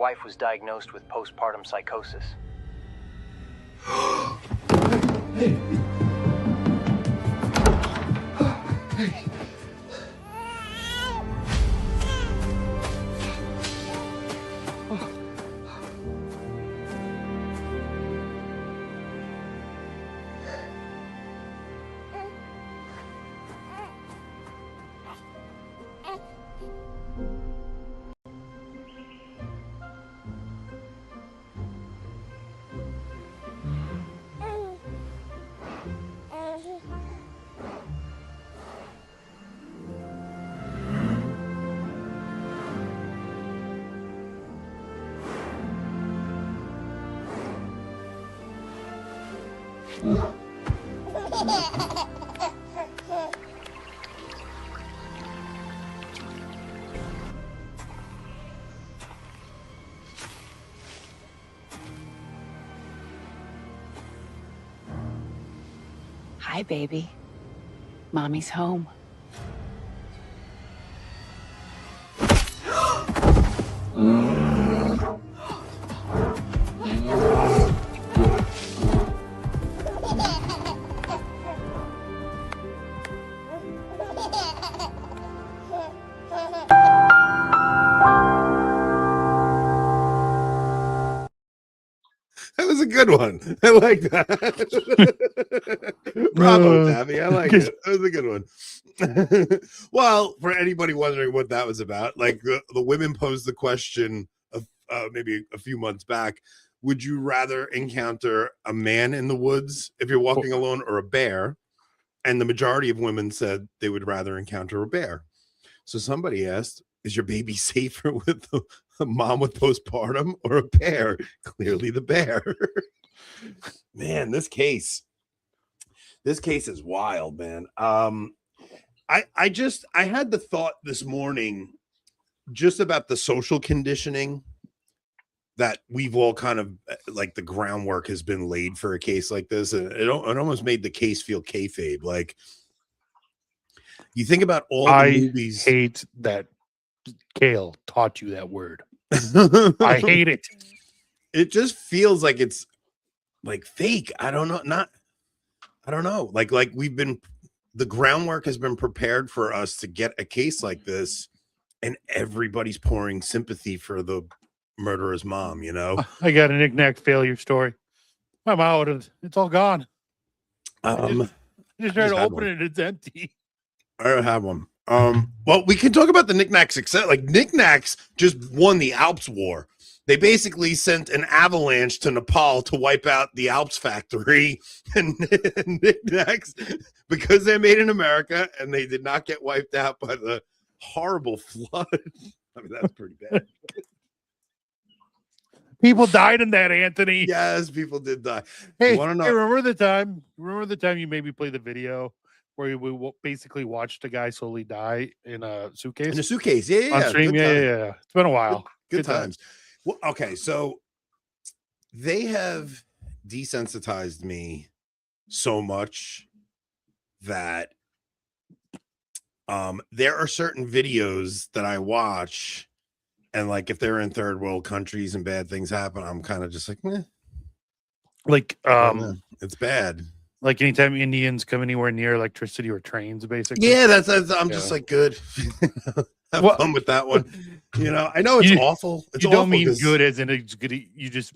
wife was diagnosed with postpartum psychosis. Hey. Hey. Hi, baby. Mommy's home. That was a good one. I like that. Bravo, Tabby. I like it. That was a good one. Well, for anybody wondering what that was about, like the women posed the question of maybe a few months back: would you rather encounter a man in the woods if you're walking alone, or a bear? And the majority of women said they would rather encounter a bear. So somebody asked, is your baby safer with a mom with postpartum or a bear? Clearly the bear. Man, this case is wild, man. I had the thought this morning just about the social conditioning that we've all kind of, like, the groundwork has been laid for a case like this. And it almost made the case feel kayfabe. Like, you think about all the movies. I hate that Kale taught you that word. I hate it. It just feels like it's like fake. I don't know. Like the groundwork has been prepared for us to get a case like this, and everybody's pouring sympathy for the murderer's mom, you know? I got a knick-knack failure story. I'm out. It's all gone. I just tried to open it. It's empty. I don't have one. Well, we can talk about the knickknack success. Like, knickknacks just won the Alps War. They basically sent an avalanche to Nepal to wipe out the Alps factory, and knickknacks, because they're made in America and they did not get wiped out by the horrible flood. I mean, that's pretty bad. People died in that, Anthony. Yes, people did die. Hey, you want to know? Remember the time you made me play the video where we basically watched a guy slowly die in a suitcase? In a suitcase, yeah. On stream, yeah. It's been a while. Good times. Well, okay, so they have desensitized me so much that there are certain videos that I watch, and like if they're in third world countries and bad things happen, I'm kind of just like, meh. Like it's bad. Like anytime Indians come anywhere near electricity or trains, basically. Yeah, that's I'm just like, good. Have fun with that one. You know, I know it's awful. It's you don't mean good as in it's good. You just,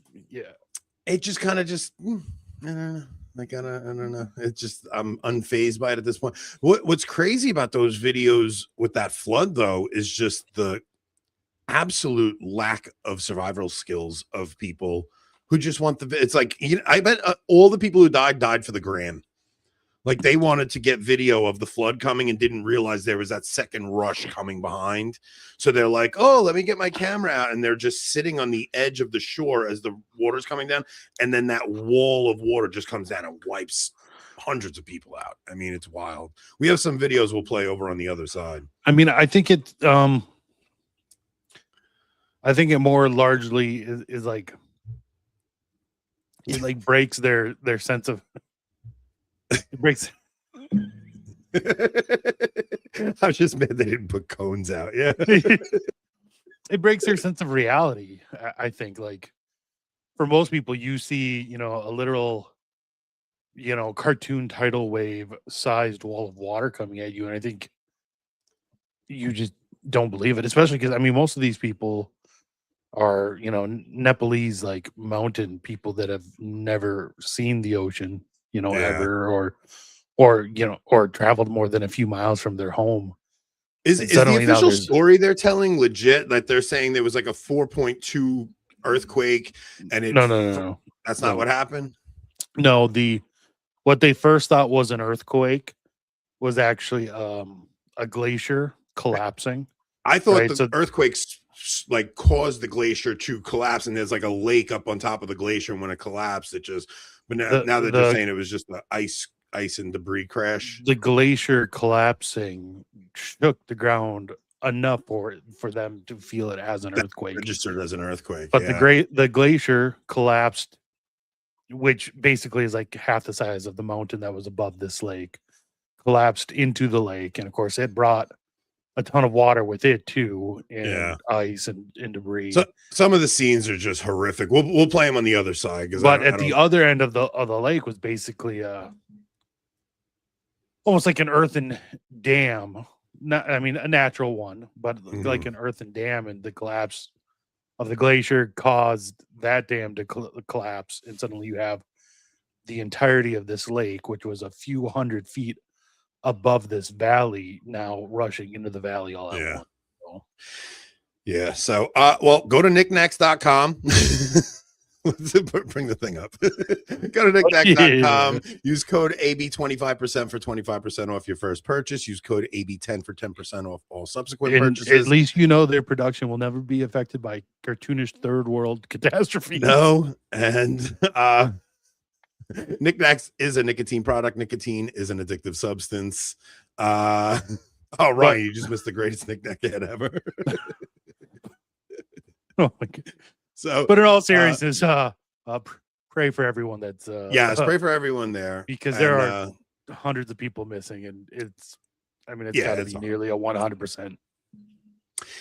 it just kind of just, I don't know. Like, I don't know. It's just, I'm unfazed by it at this point. What's crazy about those videos with that flood, though, is just the absolute lack of survival skills of people who just want it's like, you know, I bet all the people who died for the gram. Like, they wanted to get video of the flood coming and didn't realize there was that second rush coming behind. So they're like, oh, let me get my camera out. And they're just sitting on the edge of the shore as the water's coming down. And then that wall of water just comes down and wipes hundreds of people out. I mean, it's wild. We have some videos we'll play over on the other side. I mean, I think it more largely is like, it like breaks their sense of, it breaks. I was just mad they didn't put cones out. Yeah. it breaks their sense of reality. I think, like, for most people, you see, a literal, cartoon tidal wave sized wall of water coming at you, and I think you just don't believe it, especially because, I mean, most of these people are, Nepalese, like, mountain people that have never seen the ocean, Yeah. ever, or traveled more than a few miles from their home. Is And the suddenly now official there's story they're telling legit? That they're saying there was like a 4.2 earthquake, and it no. that's not what happened. No, what they first thought was an earthquake was actually a glacier collapsing. I thought Right, the so- earthquakes like caused the glacier to collapse, and there's like a lake up on top of the glacier, and when it collapsed, it just. But now they're just saying it was just the ice and debris crash. The glacier collapsing shook the ground enough for them to feel it as an earthquake. Registered as an earthquake. But yeah. the glacier collapsed, which basically is like half the size of the mountain that was above this lake, collapsed into the lake, and of course it brought a ton of water with it too, and ice and debris. So some of the scenes are just horrific. We'll play them on the other side, but at the other end of the lake was basically almost like an earthen dam. I mean, a natural one, but like an earthen dam, and the collapse of the glacier caused that dam to collapse, and suddenly you have the entirety of this lake, which was a few hundred feet above this valley, now rushing into the valley all at once. So. Yeah. So, well, go to knickknacks.com. Bring the thing up. Go to knickknacks.com. Use code AB25% for 25% off your first purchase. Use code AB10 for 10% off all subsequent purchases. At least their production will never be affected by cartoonish third world catastrophes. No. And Knickknacks is a nicotine product. Nicotine is an addictive substance. Oh, Ryan, you just missed the greatest knickknack ad ever. Oh my god. So, but in all seriousness, pray for everyone that's pray for everyone there, because there are hundreds of people missing, and it's got to be nearly a 100%.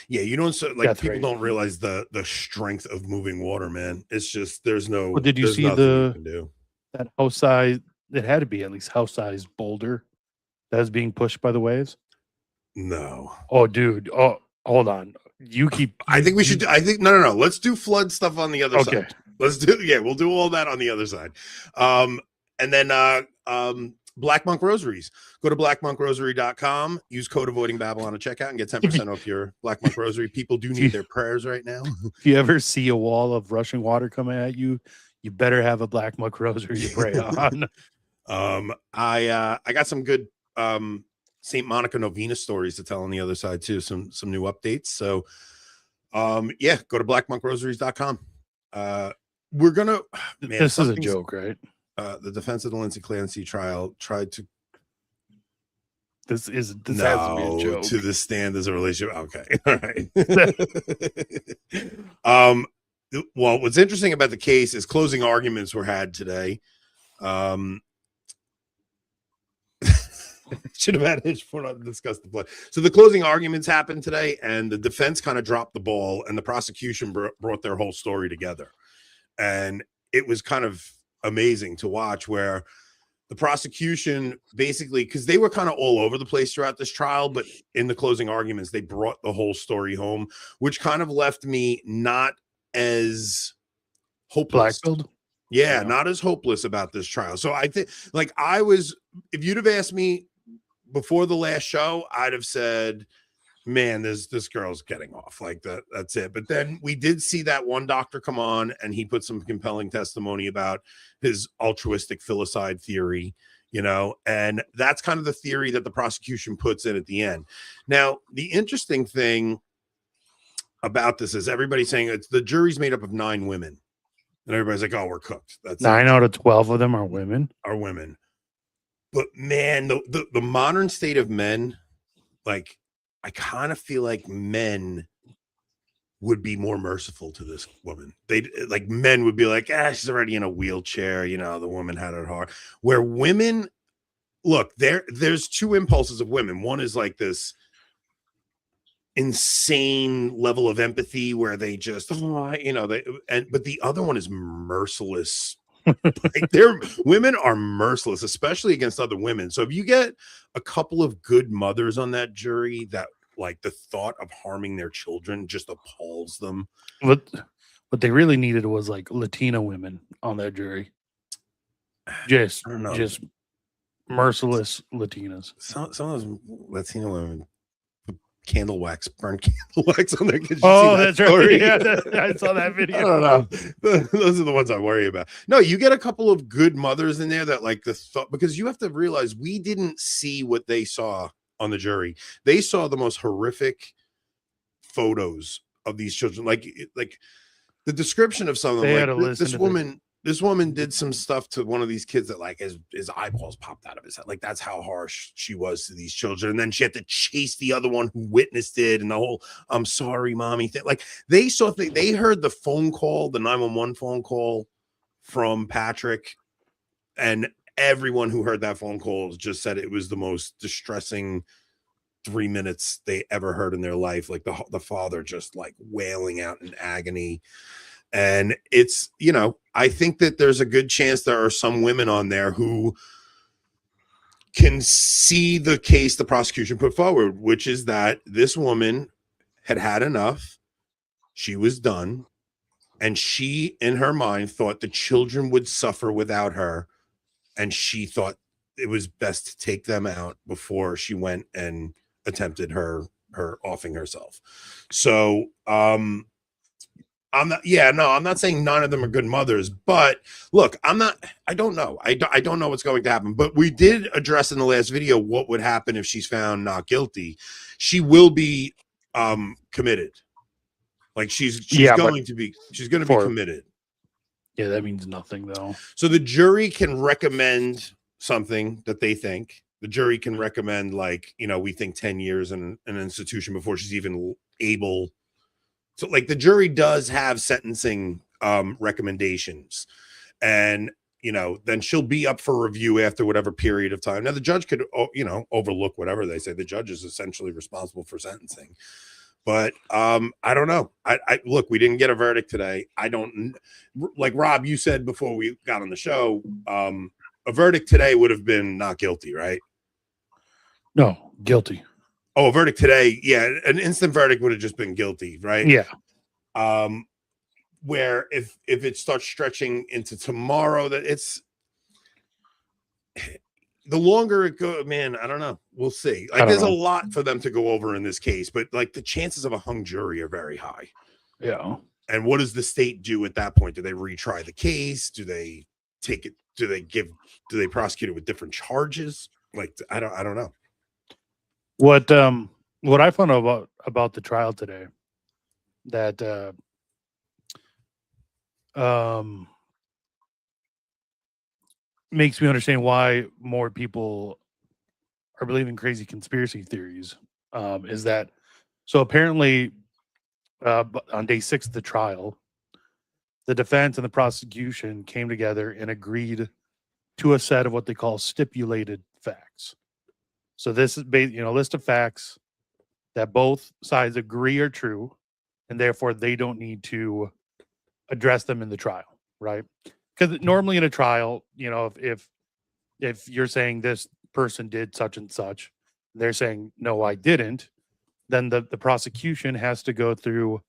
Yeah, you don't people don't realize the strength of moving water, man. It's just there's no. Well, did you see that house size? It had to be at least house size boulder that was being pushed by the waves. No. Oh, dude. Oh, hold on. I think we should. I think no. Let's do flood stuff on the other side. Let's do. Yeah, we'll do all that on the other side. And then Black Monk Rosaries. Go to blackmonkrosary.com. Use code Avoiding Babylon at checkout and get 10% off your Black Monk Rosary. People do need their prayers right now. If you ever see a wall of rushing water coming at you, you better have a Black Monk Rosary to pray on. I got some good St. Monica Novena stories to tell on the other side too. Some new updates. So go to blackmonkrosaries.com. We're gonna this is a joke, right? The defense of the Lindsay Clancy trial tried to has to be a joke. To the stand as a relationship. Okay. All right. Well, what's interesting about the case is closing arguments were had today. Should have had Hitch for not to discuss the play. So the closing arguments happened today, and the defense kind of dropped the ball, and the prosecution brought their whole story together. And it was kind of amazing to watch, where the prosecution basically, because they were kind of all over the place throughout this trial, but in the closing arguments, they brought the whole story home, which kind of left me not as hopeless. Blackpilled? Yeah, not as hopeless about this trial. So I think, if you'd have asked me before the last show, I'd have said, man, this girl's getting off. Like that's it. But then we did see that one doctor come on, and he put some compelling testimony about his altruistic filicide theory, and that's kind of the theory that the prosecution puts in at the end. Now, the interesting thing about this is everybody's saying the jury's made up of 9 women. And everybody's like, oh, we're cooked. That's 9 out of 12 of them are women. But man, the modern state of men, like, I kind of feel like men would be more merciful to this woman. Men would be like, she's already in a wheelchair. The woman had it hard. Where women, look, there's 2 impulses of women. One is like this, insane level of empathy where they just, but the other one is merciless. Like women are merciless, especially against other women. So if you get a couple of good mothers on that jury that like the thought of harming their children just appalls them. What they really needed was like Latina women on that jury. Just merciless Latinas. Some of those Latino women candle wax, burn candle wax on their kids. Oh, that's right. Yeah, I saw that video. I don't know. Those are the ones I worry about. No, you get a couple of good mothers in there that like the thought, because you have to realize we didn't see what they saw on the jury. They saw the most horrific photos of these children. Like the description of some of them. Like this woman did some stuff to one of these kids that like his eyeballs popped out of his head. Like that's how harsh she was to these children. And then she had to chase the other one who witnessed it and the whole "I'm sorry, mommy" thing. Like they heard the phone call, the 911 phone call from Patrick, and everyone who heard that phone call just said it was the most distressing 3 minutes they ever heard in their life. Like the father just like wailing out in agony. And it's, I think that there's a good chance there are some women on there who can see the case the prosecution put forward, which is that this woman had enough. She was done. And she, in her mind, thought the children would suffer without her. And she thought it was best to take them out before she went and attempted her offing herself. So, I'm not saying none of them are good mothers, but look, I don't know. I don't know what's going to happen, but we did address in the last video what would happen if she's found not guilty. She will be committed. Like she's going to be committed. Yeah, that means nothing though. So the jury can recommend something that they think. The jury can recommend like, we think 10 years in an institution before she's even able. So like the jury does have sentencing recommendations, and then she'll be up for review after whatever period of time. Now the judge could overlook whatever they say. The judge is essentially responsible for sentencing, but I don't know. I look, we didn't get a verdict today. I don't, like Rob, you said before we got on the show, a verdict today would have been not guilty, right? No, guilty. Oh, a verdict today. Yeah. An instant verdict would have just been guilty, right? Yeah. Where if it starts stretching into tomorrow, that it's the longer it goes, man, I don't know. We'll see. Like there's a lot for them to go over in this case, but like the chances of a hung jury are very high. Yeah. And what does the state do at that point? Do they retry the case? Do they take it? Do they prosecute it with different charges? Like, I don't know. What I found about the trial today that makes me understand why more people are believing crazy conspiracy theories is that so apparently on day 6 of the trial, the defense and the prosecution came together and agreed to a set of what they call stipulated facts. So this is a list of facts that both sides agree are true, and therefore they don't need to address them in the trial, right? Because normally in a trial, if you're saying this person did such and such, they're saying no, I didn't, then the prosecution has to go through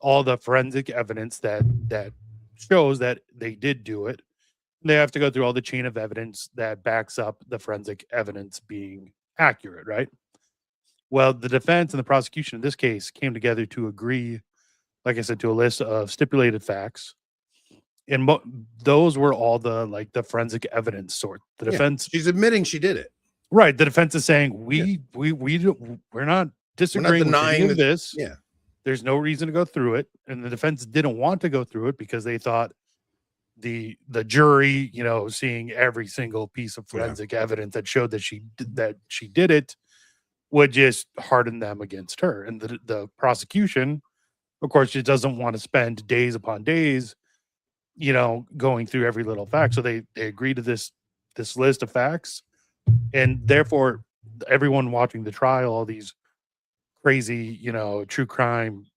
all the forensic evidence that shows that they did do it. They have to go through all the chain of evidence that backs up the forensic evidence being accurate, right? Well, the defense and the prosecution in this case came together to agree, like I said, to a list of stipulated facts. And those were all the forensic evidence sort. The defense, she's admitting she did it. Right. The defense is saying we're not disagreeing with any of this. Yeah. There's no reason to go through it. And the defense didn't want to go through it because they thought the jury, seeing every single piece of forensic evidence that showed that she did it would just harden them against her. And the prosecution, of course, just doesn't want to spend days upon days, going through every little fact. So they agree to this list of facts, and therefore everyone watching the trial, all these crazy, true crime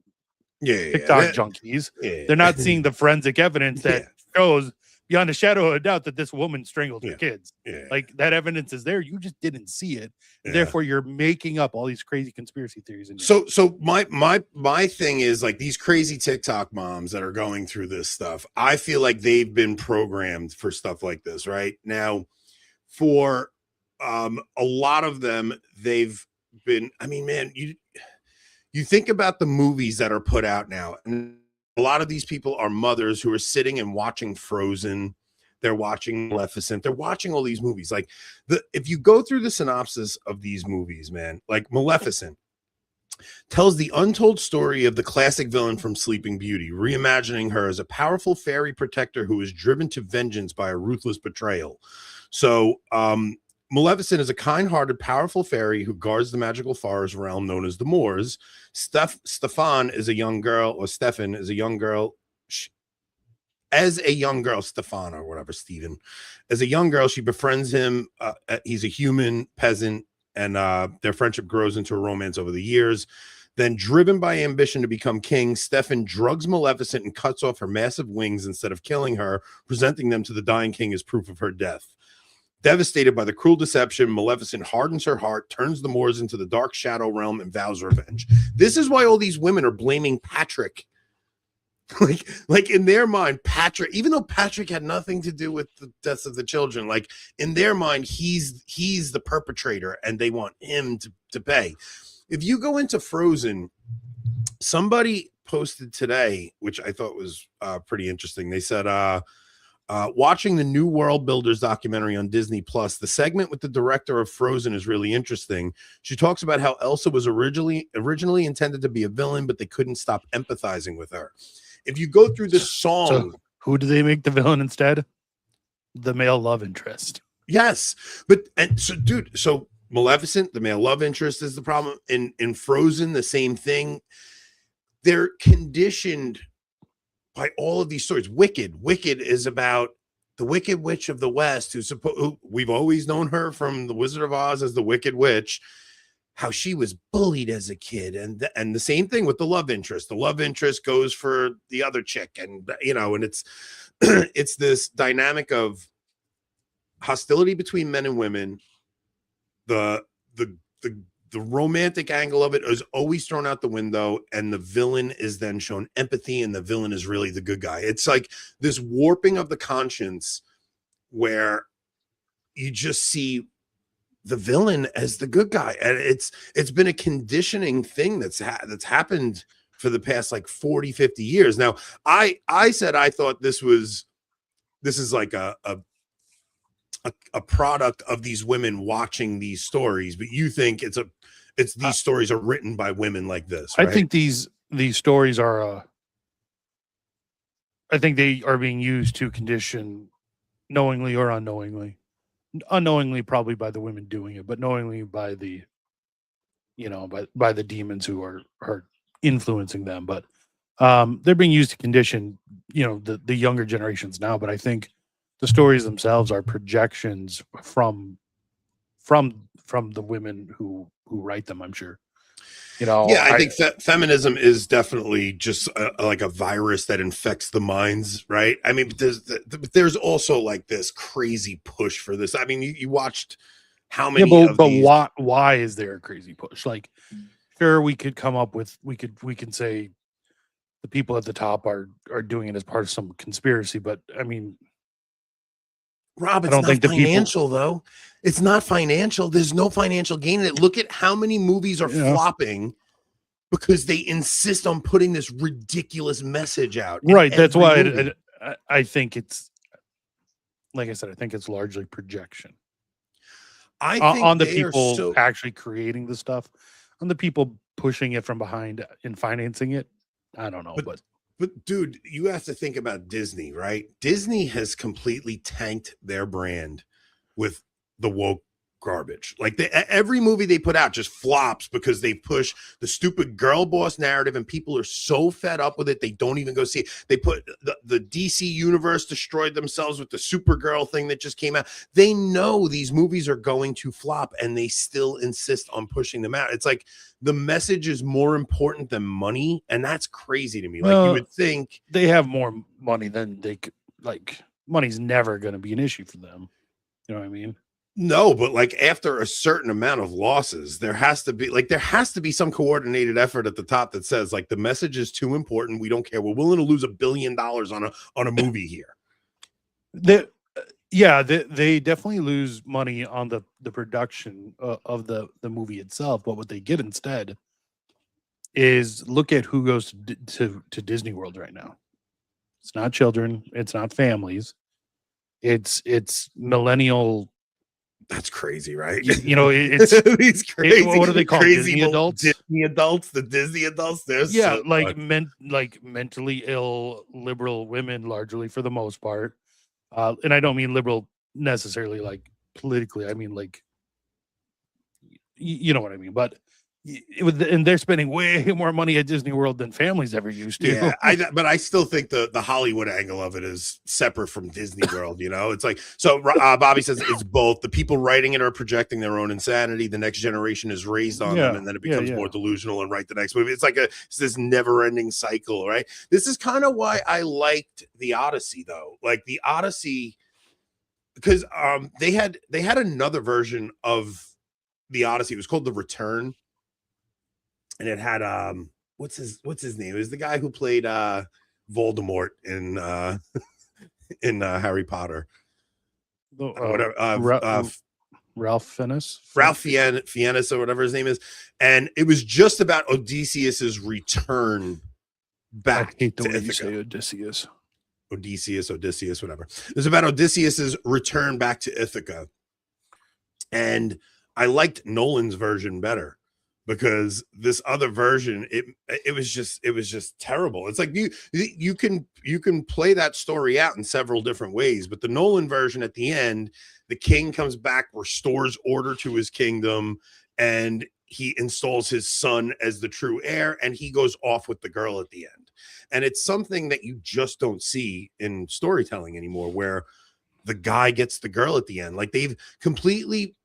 Yeah, TikTok that- junkies. yeah. They're not seeing the forensic evidence that Yeah. shows beyond a shadow of a doubt that this woman strangled her Yeah. kids. Yeah. Like that evidence is there. You just didn't see it. Yeah. Therefore, you're making up all these crazy conspiracy theories. So my thing is like these crazy TikTok moms that are going through this stuff. I feel like they've been programmed for stuff like this right now. For a lot of them, they've been. I mean, man, you think about the movies that are put out now, and a lot of these people are mothers who are sitting and watching Frozen. They're watching Maleficent. They're watching all these movies. Like if you go through the synopsis of these movies, man, like Maleficent tells the untold story of the classic villain from Sleeping Beauty, reimagining her as a powerful fairy protector who is driven to vengeance by a ruthless betrayal. So, Maleficent is a kind-hearted, powerful fairy who guards the magical forest realm known as the Moors. Stefan is a young girl, or Stefan is a young girl. As a young girl, Stefan or whatever, Stephen. As a young girl, she befriends him. He's a human peasant, and their friendship grows into a romance over the years. Then, driven by ambition to become king, Stefan drugs Maleficent and cuts off her massive wings instead of killing her, presenting them to the dying king as proof of her death. Devastated by the cruel deception, Maleficent hardens her heart, turns the Moors into the dark shadow realm, and vows revenge. This is why all these women are blaming Patrick. like in their mind, Patrick, even though Patrick had nothing to do with the deaths of the children, like in their mind, he's the perpetrator, and they want him to pay. If you go into Frozen, somebody posted today, which I thought was pretty interesting. They said, watching the New World Builders documentary on Disney Plus, the segment with the director of Frozen is really interesting. She talks about how Elsa was originally intended to be a villain, but they couldn't stop empathizing with her. If you go through this song, So who do they make the villain instead? The male love interest. Yes, so Maleficent, the male love interest, is the problem. In Frozen, the same thing. They're conditioned by all of these stories. Wicked is about the Wicked Witch of the West, who we've always known her from The Wizard of Oz as the Wicked Witch, how she was bullied as a kid, and the same thing with the love interest. The love interest goes for the other chick, and and it's it's this dynamic of hostility between men and women. The romantic angle of it is always thrown out the window, and the villain is then shown empathy, and the villain is really the good guy. It's like this warping of the conscience where you just see the villain as the good guy, and it's been a conditioning thing that's happened for the past like 40-50 years. Now, I said I thought this is like a product of these women watching these stories, but you think it's these stories are written by women like this, right? I think these stories are I think they are being used to condition, knowingly or unknowingly probably by the women doing it, but knowingly by the by the demons who are influencing them. But they're being used to condition the younger generations now. But I think the stories themselves are projections from the women who write them, I'm sure. I think feminism is definitely just like a virus that infects the minds, right? I mean, there's also like this crazy push for this. I mean, you watched how many but why is there a crazy push? Like, sure, we could come up with we can say the people at the top are doing it as part of some conspiracy, but I mean, Rob, it's not financial, though. It's not financial. There's no financial gain in it. Look at how many movies are flopping because they insist on putting this ridiculous message out. Right. That's why I think it's, like I said, I think it's largely projection. I think on the people actually creating the stuff, on the people pushing it from behind and financing it. I don't know, But dude, you have to think about Disney, right? Disney has completely tanked their brand with the woke garbage. Like every movie they put out just flops because they push the stupid girl boss narrative, and people are so fed up with it they don't even go see it. They put the DC universe destroyed themselves with the Supergirl thing that just came out. They know these movies are going to flop and they still insist on pushing them out. It's like the message is more important than money, and that's crazy to me. Like you would think they have more money than they could, like money's never going to be an issue for them. You know what I mean? No, but like after a certain amount of losses, there has to be some coordinated effort at the top that says like the message is too important. We don't care. We're willing to lose $1 billion on a movie here. They definitely lose money on the production of the movie itself. But what they get instead is look at who goes to Disney World right now. It's not children. It's not families. It's millennial. That's crazy, right? You know, it's these crazy. What do they call crazy Disney adults? Disney adults, the Disney adults. There's like mentally ill liberal women, largely for the most part. And I don't mean liberal necessarily like politically. I mean like you know what I mean. But and they're spending way more money at Disney World than families ever used to. Yeah, but I still think the Hollywood angle of it is separate from Disney World. You know, it's like so. Bobby says it's both. The people writing it are projecting their own insanity. The next generation is raised on them, and then it becomes more delusional and write the next movie. It's like it's this never-ending cycle, right? This is kind of why I liked the Odyssey, though. Like the Odyssey, because they had another version of the Odyssey. It was called The Return. And it had what's his name? It was the guy who played Voldemort in Harry Potter. Ralph Fiennes. Ralph Fiennes or whatever his name is. And it was just about Odysseus's return back. I hate the to way Ithaca. you say Odysseus. Odysseus, whatever. It was about Odysseus's return back to Ithaca. And I liked Nolan's version better. Because this other version, it was just terrible. It's like you can play that story out in several different ways, but the Nolan version at the end, the king comes back, restores order to his kingdom, and he installs his son as the true heir, and he goes off with the girl at the end. And it's something that you just don't see in storytelling anymore, where the guy gets the girl at the end. Like they've completely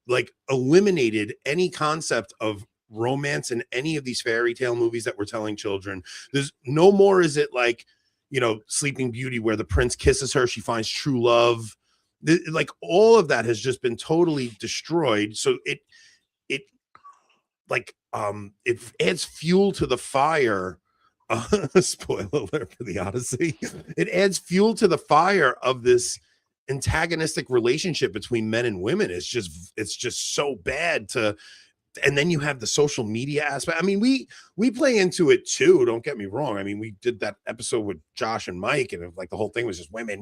like eliminated any concept of romance in any of these fairy tale movies that we're telling children. There's no more. Is it like, you know, Sleeping Beauty where the prince kisses her, she finds true love? Like all of that has just been totally destroyed. So it adds fuel to the fire. Spoiler alert for the Odyssey. It adds fuel to the fire of this antagonistic relationship between men and women. It's just so bad and then you have the social media aspect. I mean, we play into it too, don't get me wrong. I mean, we did that episode with Josh and Mike, and like the whole thing was just women,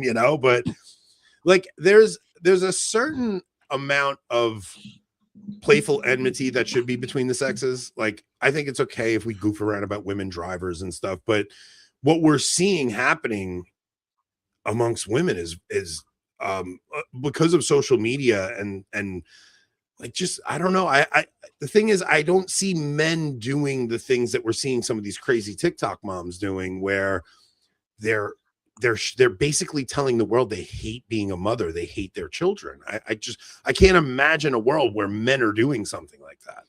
you know, but like there's a certain amount of playful enmity that should be between the sexes. Like I think it's okay if we goof around about women drivers and stuff, but what we're seeing happening amongst women is because of social media and like just I don't know. I the thing is I don't see men doing the things that we're seeing some of these crazy TikTok moms doing, where they're basically telling the world they hate being a mother, they hate their children. I can't imagine a world where men are doing something like that.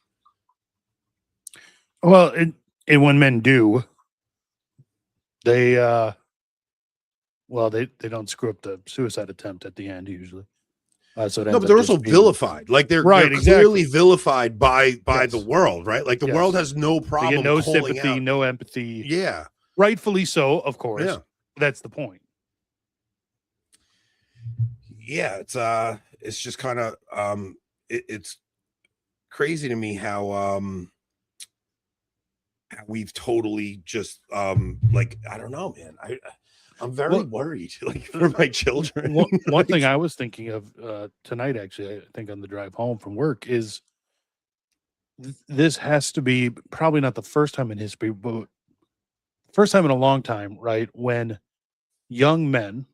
Well, and when men do, they don't screw up the suicide attempt at the end usually. So no, but they're also vilified. Like they're clearly vilified by the world, right? Like the world has no problem. They get no sympathy, out. no empathy. Yeah, rightfully so, of course. Yeah. That's the point. Yeah, it's just kind of it's crazy to me how we've totally just like I don't know, man. I'm very worried, like for my children. One thing I was thinking of tonight, actually, I think on the drive home from work, is this has to be probably not the first time in history, but first time in a long time, right? When young men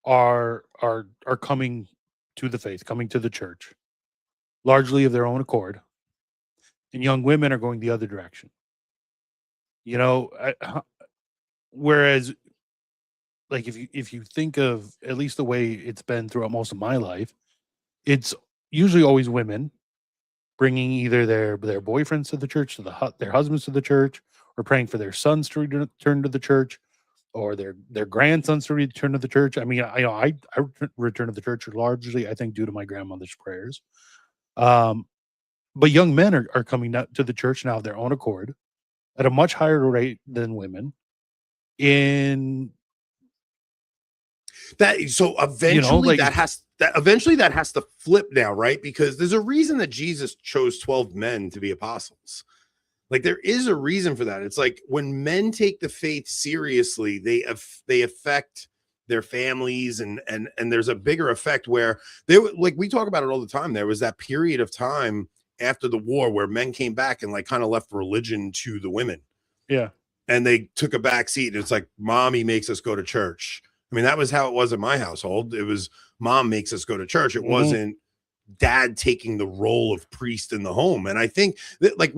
are coming to the faith, coming to the church, largely of their own accord, and young women are going the other direction. You know, whereas, like, if you think of at least the way it's been throughout most of my life, it's usually always women bringing either their boyfriends to the church, to their husbands to the church, or praying for their sons to return to the church, or their grandsons to return to the church. I mean, I return to the church largely, I think, due to my grandmother's prayers. But young men are coming to the church now of their own accord at a much higher rate than women. In that, so eventually like, that has to flip now, right? Because there's a reason that Jesus chose 12 men to be apostles. Like, there is a reason for that. It's like when men take the faith seriously, they affect their families, and there's a bigger effect where they, like, we talk about it all the time. There was that period of time after the war where men came back and like kind of left religion to the women. Yeah. And they took a back seat, and it's like, mommy makes us go to church. I mean, that was how it was in my household. It was mom makes us go to church. It wasn't dad taking the role of priest in the home. And I think that, like,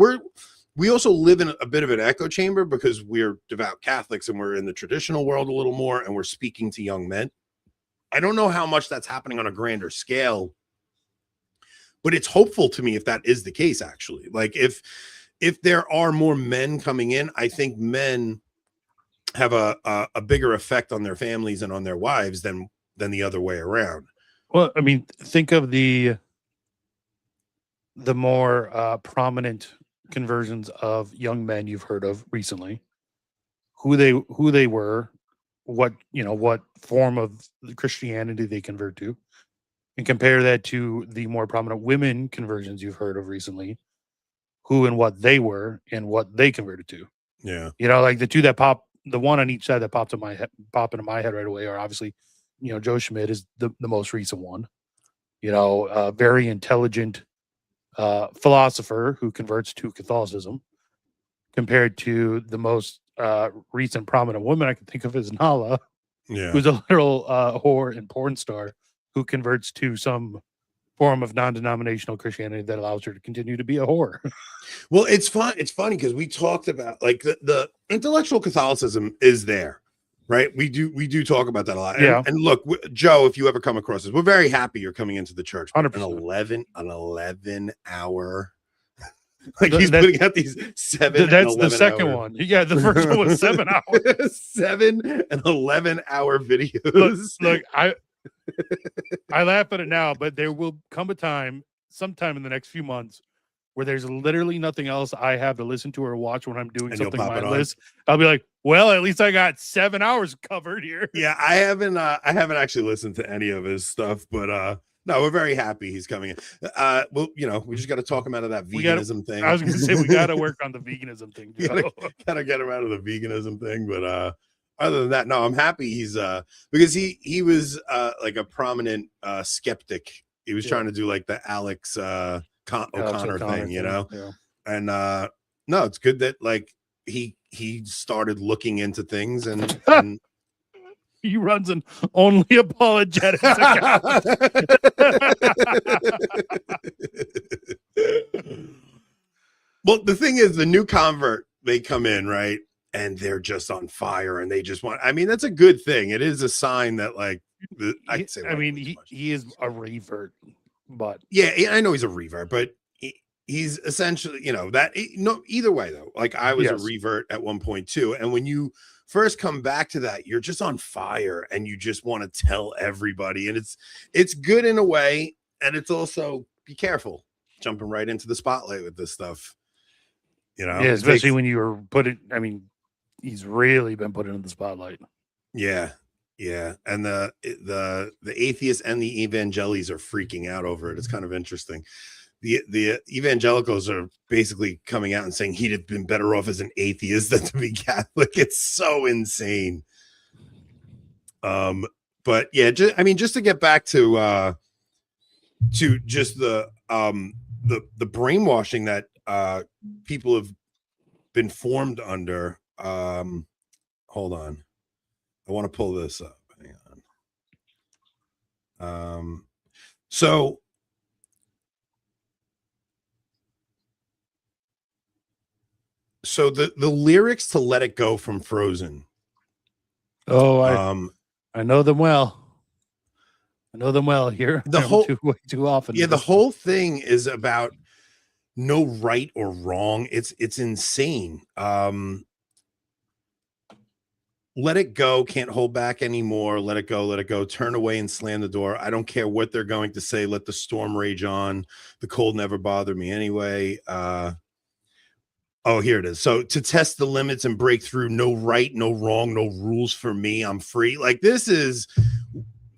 we also live in a bit of an echo chamber because we're devout Catholics and we're in the traditional world a little more, and we're speaking to young men. I don't know how much that's happening on a grander scale, but it's hopeful to me if that is the case, actually. Like, if there are more men coming in, I think men have a bigger effect on their families and on their wives than the other way around. Well, I mean, think of the more prominent conversions of young men you've heard of recently, who they were, what form of Christianity they convert to, and compare that to the more prominent women conversions you've heard of recently, who and what they were and what they converted to. Yeah. Like the two that the one on each side that pop into my head right away are obviously, Joe Schmidt is the most recent one. Very intelligent philosopher who converts to Catholicism, compared to the most recent prominent woman I can think of is Nala, who's a literal whore and porn star who converts to some form of non-denominational Christianity that allows her to continue to be a whore. Well, it's fun. It's funny because we talked about, like, the intellectual Catholicism is there, right? We do talk about that a lot. Yeah. And look, Joe, if you ever come across this, we're very happy you're coming into the church. 100%. An 11 hour. Like, he's putting out these 7. That's the second one. Yeah, the first one was 7 hours. 7 and 11 hour videos. Look, I laugh at it now, but there will come a time, sometime in the next few months, where there's literally nothing else I have to listen to or watch when I'm doing something on my list. I'll be like, well, at least I got 7 hours covered here. Yeah, I haven't actually listened to any of his stuff, but no, we're very happy he's coming in. Well, we just got to talk him out of that veganism thing. I was going to say, we got to work on the veganism thing. Gotta get him out of the veganism thing, but other than that, no, I'm happy he's because he was like a prominent skeptic. He was trying to do like the Alex O'Connor thing, Yeah. And no, it's good that, like, he started looking into things and he runs an only apologetics account. Well, the thing is, the new convert, they come in, right, and they're just on fire, and they just want. I mean, that's a good thing. It is a sign that, like, I'd say. I mean, he is a revert, but yeah, I know he's a revert, but he's essentially, that. No, either way though, like, I was a revert at one point too, and when you first come back to that, you're just on fire, and you just want to tell everybody, and it's good in a way, and it's also, be careful jumping right into the spotlight with this stuff. Yeah, especially when you were I mean, he's really been put into the spotlight. Yeah. And the atheists and the evangelicals are freaking out over it. It's kind of interesting. The evangelicals are basically coming out and saying he'd have been better off as an atheist than to be Catholic. It's so insane. But yeah, just to get back to just the brainwashing that people have been formed under. Hold on, I want to pull this up. Hang on. So the lyrics to Let It Go from Frozen. Oh, I know them well. I know them well here. The whole way too often. Yeah, the whole thing is about no right or wrong. It's insane. Let it go, can't hold back anymore. Let it go, turn away and slam the door. I don't care what they're going to say. Let the storm rage on. The cold never bothered me anyway. Oh, here it is. So to test the limits and break through, no right, no wrong, no rules for me. I'm free. Like, this is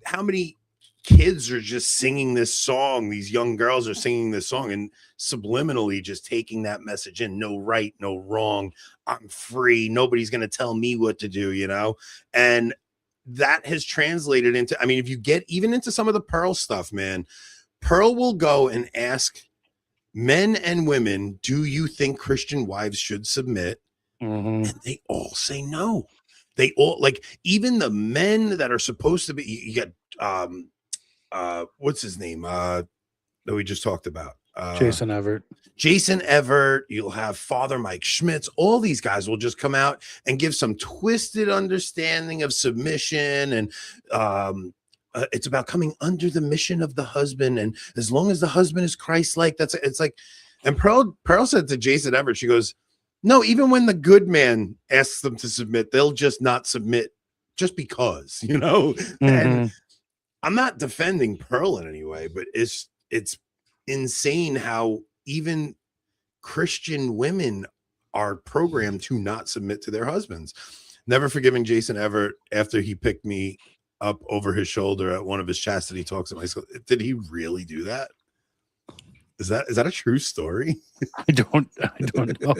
how many kids are just singing this song. These young girls are singing this song and subliminally just taking that message in. No right, no wrong. I'm free. Nobody's going to tell me what to do, you know? And that has translated into, I mean, if you get even into some of the Pearl stuff, man, Pearl will go and ask men and women, do you think Christian wives should submit? Mm-hmm. And they all say no. They all, like, even the men that are supposed to be, you get, what's his name? That we just talked about. Jason Everett. You'll have Father Mike Schmitz. All these guys will just come out and give some twisted understanding of submission. And it's about coming under the mission of the husband. And as long as the husband is Christ-like, it's like, and Pearl said to Jason Everett, she goes, no, even when the good man asks them to submit, they'll just not submit just because, you know? Mm-hmm. And I'm not defending Pearl in any way, but it's insane how even Christian women are programmed to not submit to their husbands. Never forgiving Jason Everett after he picked me up over his shoulder at one of his chastity talks at my school. Did he really do that? Is that a true story? I don't know.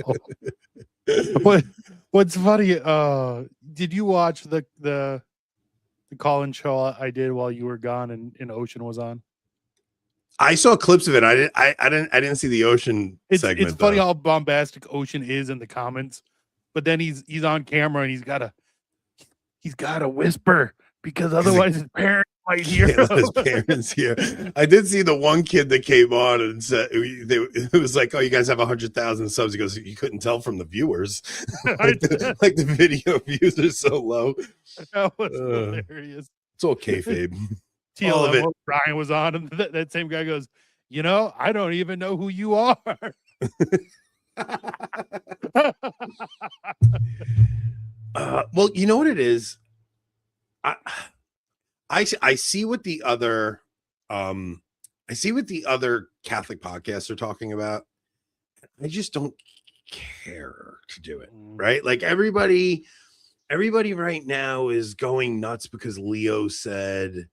What's funny? Did you watch the call-in show I did while you were gone and Ocean was on? I saw clips of it. I didn't see the Ocean segment. It's funny how bombastic Ocean is in the comments, but then he's on camera and he's got to whisper because otherwise his parents might hear him. His parents hear. I did see the one kid that came on and said it was like, "Oh, you guys have 100,000 subs." He goes, "You couldn't tell from the viewers, like the video views are so low." That was hilarious. It's all kayfabe. All of it. Brian was on, and that same guy goes, "You know, I don't even know who you are." Well, you know what it is. I see what the other Catholic podcasts are talking about. I just don't care to do it, right? Like everybody right now is going nuts because Leo said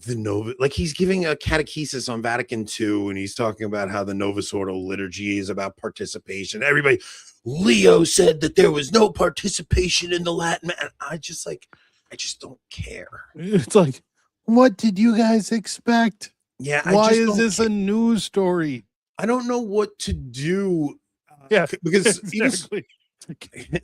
the Nova, like he's giving a catechesis on Vatican II, and he's talking about how the Novus Ordo liturgy is about participation. Everybody, Leo said that there was no participation in the Latin. And I just don't care. It's like, what did you guys expect? Yeah. Why is this a news story? I don't know what to do. Yeah, because exactly. Can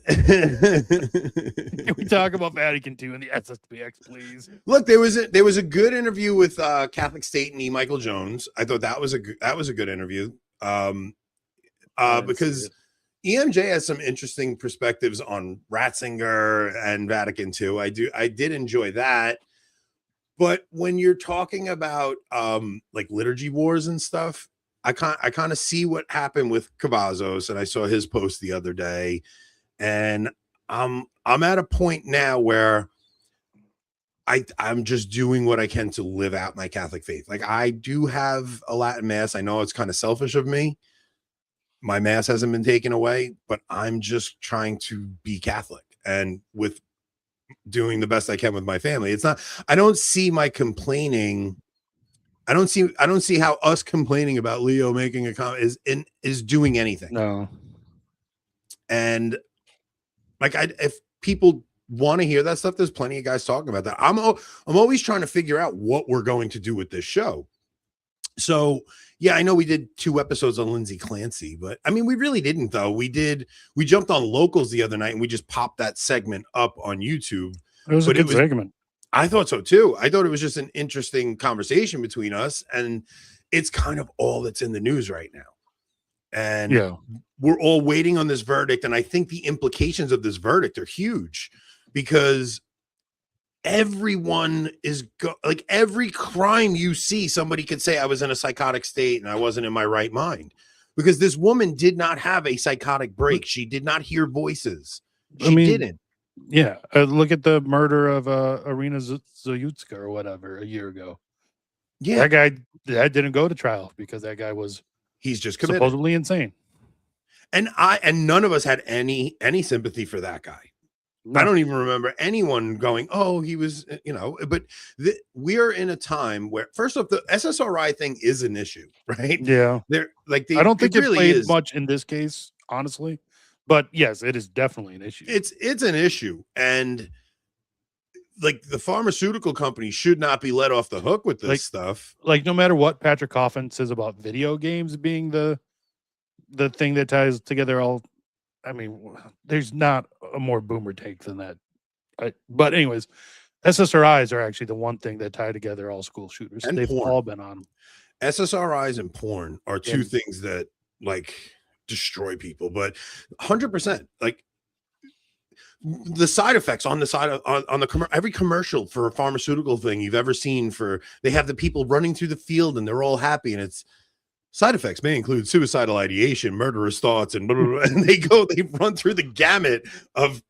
we talk about Vatican II and the SSPX, please? Look, there was a good interview with Catholic State and E. Michael Jones. I thought that was a good interview. Because EMJ has some interesting perspectives on Ratzinger and Vatican II. I did enjoy that. But when you're talking about like liturgy wars and stuff, I kind of see what happened with Cavazos, and I saw his post the other day, and I'm at a point now where I'm just doing what I can to live out my Catholic faith. Like I do have a Latin Mass. I know it's kind of selfish of me. My Mass hasn't been taken away, but I'm just trying to be Catholic and with doing the best I can with my family. It's not, I don't see my complaining. I don't see how us complaining about Leo making a comment is doing anything. No. And like, if people want to hear that stuff, there's plenty of guys talking about that. I'm always trying to figure out what we're going to do with this show. So yeah, I know we did 2 episodes on Lindsay Clancy, but I mean, we really didn't though. We jumped on Locals the other night and we just popped that segment up on YouTube. It was a good segment. I thought so too. I thought it was just an interesting conversation between us, and it's kind of all that's in the news right now. And Yeah. we're all waiting on this verdict, and I think the implications of this verdict are huge because everyone is like every crime you see, somebody could say I was in a psychotic state and I wasn't in my right mind, because this woman did not have a psychotic break. She did not hear voices. She didn't. Yeah, look at the murder of Arena Zayutska or whatever a year ago. Yeah, that didn't go to trial because that guy was he's just committed. Supposedly insane. And none of us had any sympathy for that guy. No. I don't even remember anyone going, "Oh, he was," But we are in a time where, first off, the SSRI thing is an issue, right? Yeah, I don't think it really played much in this case, honestly. But yes, it is definitely an issue. It's an issue, and like the pharmaceutical company should not be let off the hook with this stuff. Like, no matter what Patrick Coffin says about video games being the thing that ties together all, I mean, there's not a more boomer take than that. But anyways, SSRIs are actually the one thing that tie together all school shooters. And they've all been on. SSRIs and porn are two things that like destroy people, but 100%, like the side effects on the side of on the every commercial for a pharmaceutical thing you've ever seen, they have the people running through the field and they're all happy, and it's side effects may include suicidal ideation, murderous thoughts, and blah, blah, blah, and they run through the gamut of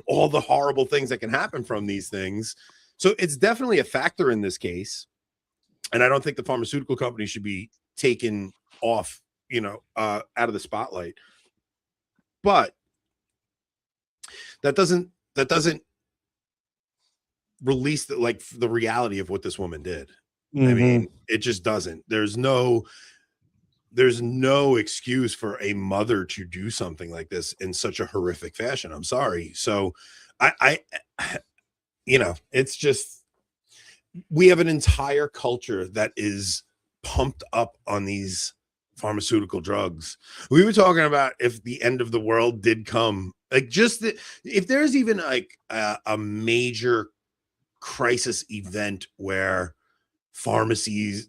all the horrible things that can happen from these things. So it's definitely a factor in this case, and I don't think the pharmaceutical company should be taken off out of the spotlight. But that doesn't release the reality of what this woman did. Mm-hmm. I mean, it just doesn't. There's no excuse for a mother to do something like this in such a horrific fashion. I'm sorry. So I it's just, we have an entire culture that is pumped up on these pharmaceutical drugs. We were talking about if the end of the world did come, if there's even like a major crisis event where pharmacies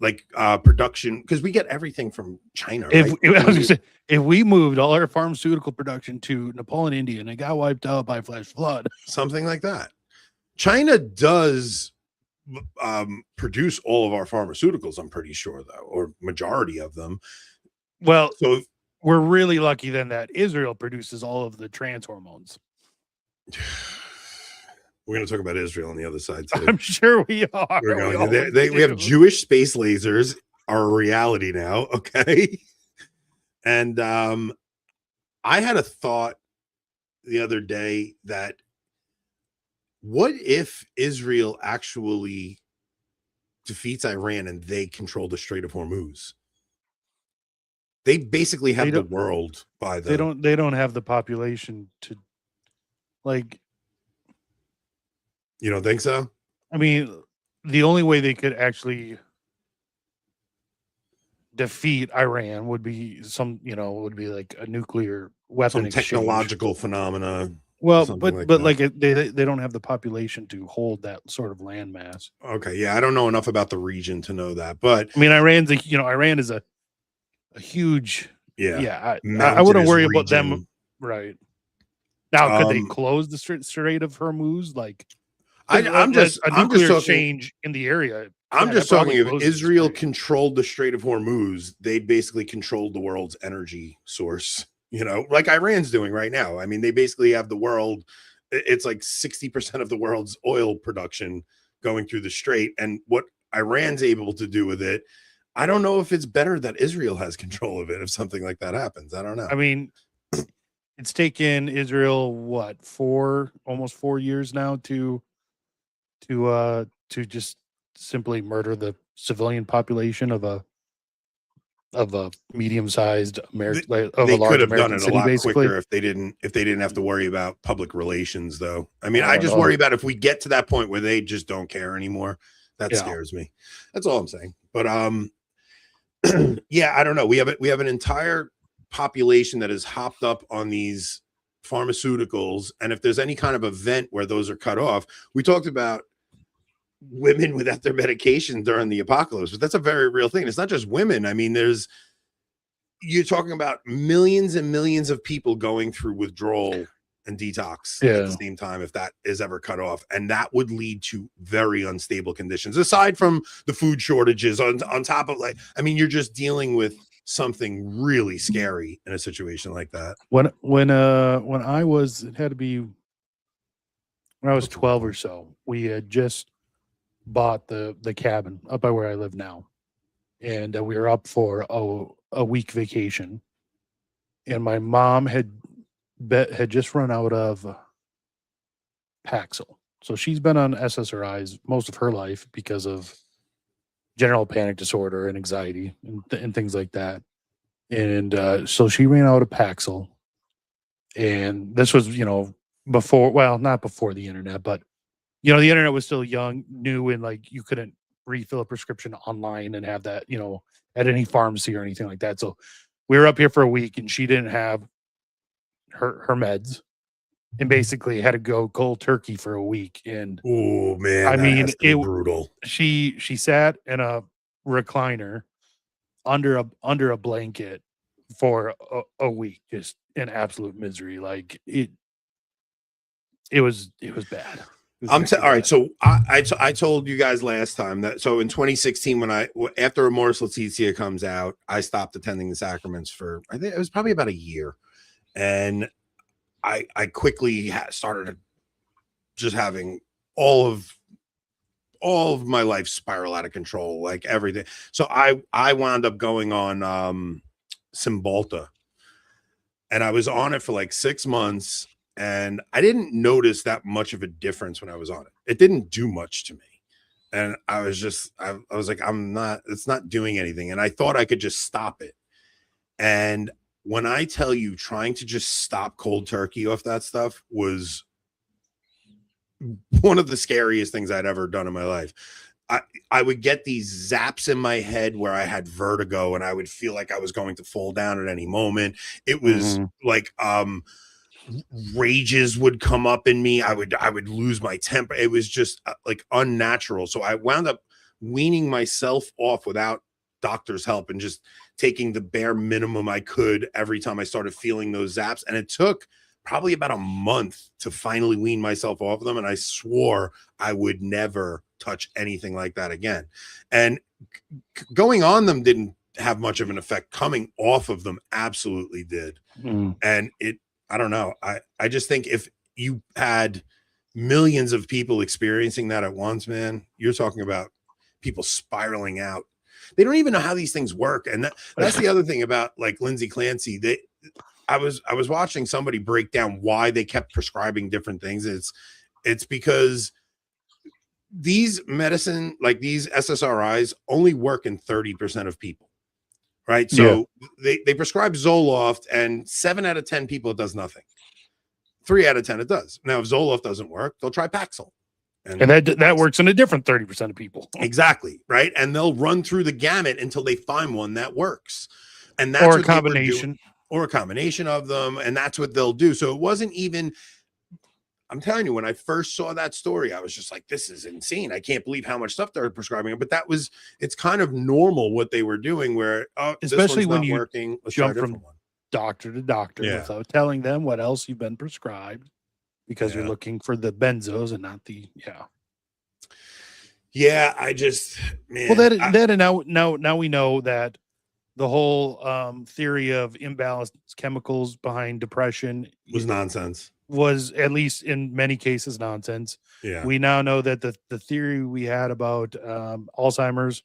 production, because we get everything from China. If we moved all our pharmaceutical production to Nepal and India and it got wiped out by flash flood, something like that. China does produce all of our pharmaceuticals, I'm pretty sure, though, or majority of them. Well, so we're really lucky then that Israel produces all of the trans hormones. We're going to talk about Israel on the other side too. I'm sure we are. We have Jewish space lasers are a reality now. Okay. And I had a thought the other day that what if Israel actually defeats Iran and they control the Strait of Hormuz? They basically have the world by them. They don't have the population to You don't think so? I mean, the only way they could actually defeat Iran would be like a nuclear weapon, some technological phenomena. Well, but they don't have the population to hold that sort of landmass. Okay, yeah, I don't know enough about the region to know that, but I mean, Iran is a huge I wouldn't worry about them right now. Could they close the Strait of Hormuz? I'm just talking change in the area. I'm just talking if Israel controlled the Strait of Hormuz, they'd basically controlled the world's energy source, like Iran's doing right now. I mean, they basically have the world. It's like 60% of the world's oil production going through the strait. And what Iran's able to do with it, I don't know if it's better that Israel has control of it if something like that happens. I don't know. I mean, it's taken Israel, almost 4 years now to just simply murder the civilian population of a medium-sized American. They could have done it a lot quicker if they didn't have to worry about public relations, though. I mean, I just worry about if we get to that point where they just don't care anymore. That scares me. That's all I'm saying. But yeah, I don't know. We have an entire population that is hopped up on these pharmaceuticals, and if there's any kind of event where those are cut off, we talked about women without their medication during the apocalypse, but that's a very real thing. It's not just women. I mean, you're talking about millions and millions of people going through withdrawal and detox at the same time, if that is ever cut off. And that would lead to very unstable conditions, aside from the food shortages on top of, like, I mean, you're just dealing with something really scary in a situation like that. When I was, it had to be when I was 12 or so, we had just bought the cabin up by where I live now. And we were up for a week vacation. And my mom had just run out of Paxil. So she's been on SSRIs most of her life because of general panic disorder and anxiety and things like that. And so she ran out of Paxil. And this was, before, well, not before the internet, but, the internet was still new, and like you couldn't refill a prescription online and have that, at any pharmacy or anything like that. So we were up here for a week and she didn't have her meds and basically had to go cold turkey for a week. And oh man, I mean, it brutal. She sat in a recliner under a blanket for a week, just in absolute misery. Like it was bad. All right. So I told you guys last time that, so in 2016, after Remorse Laetitia comes out, I stopped attending the sacraments for, I think it was probably about a year. And I quickly started just having all of my life spiral out of control, like everything. So I wound up going on Cymbalta, and I was on it for like 6 months, and I didn't notice that much of a difference when I was on it. It didn't do much to me. And I was like, it's not doing anything. And I thought I could just stop it. And when I tell you, trying to just stop cold turkey off that stuff was one of the scariest things I'd ever done in my life. I would get these zaps in my head where I had vertigo and I would feel like I was going to fall down at any moment. It was like, rages would come up in me. I would lose my temper. It was just like unnatural. So I wound up weaning myself off without doctor's help and just taking the bare minimum I could every time I started feeling those zaps. And it took probably about a month to finally wean myself off of them. And I swore I would never touch anything like that again. And going on them didn't have much of an effect. Coming off of them absolutely did. And I don't know. I just think if you had millions of people experiencing that at once, man, you're talking about people spiraling out. They don't even know how these things work. And that's the other thing about like Lindsay Clancy. I was watching somebody break down why they kept prescribing different things. It's because these medicine, like these SSRIs, only work in 30% of people. Right. So they prescribe Zoloft, and 7 out of 10 people, it does nothing. 3 out of 10, it does. Now, if Zoloft doesn't work, they'll try Paxil. And that works in a different 30% of people. Exactly. Right. And they'll run through the gamut until they find one that works. And that's or a what combination. Or a combination of them. And that's what they'll do. So it wasn't even, I'm telling you, when I first saw that story, I was just like, this is insane. I can't believe how much stuff they're prescribing. But it's kind of normal what they were doing, where, especially when you working, jump from doctor to doctor without telling them what else you've been prescribed, because you're looking for the benzos and not the, I just, man. Well, now we know that the whole theory of imbalanced chemicals behind depression was nonsense. Was, at least in many cases, nonsense. Yeah. We now know that the theory we had about Alzheimer's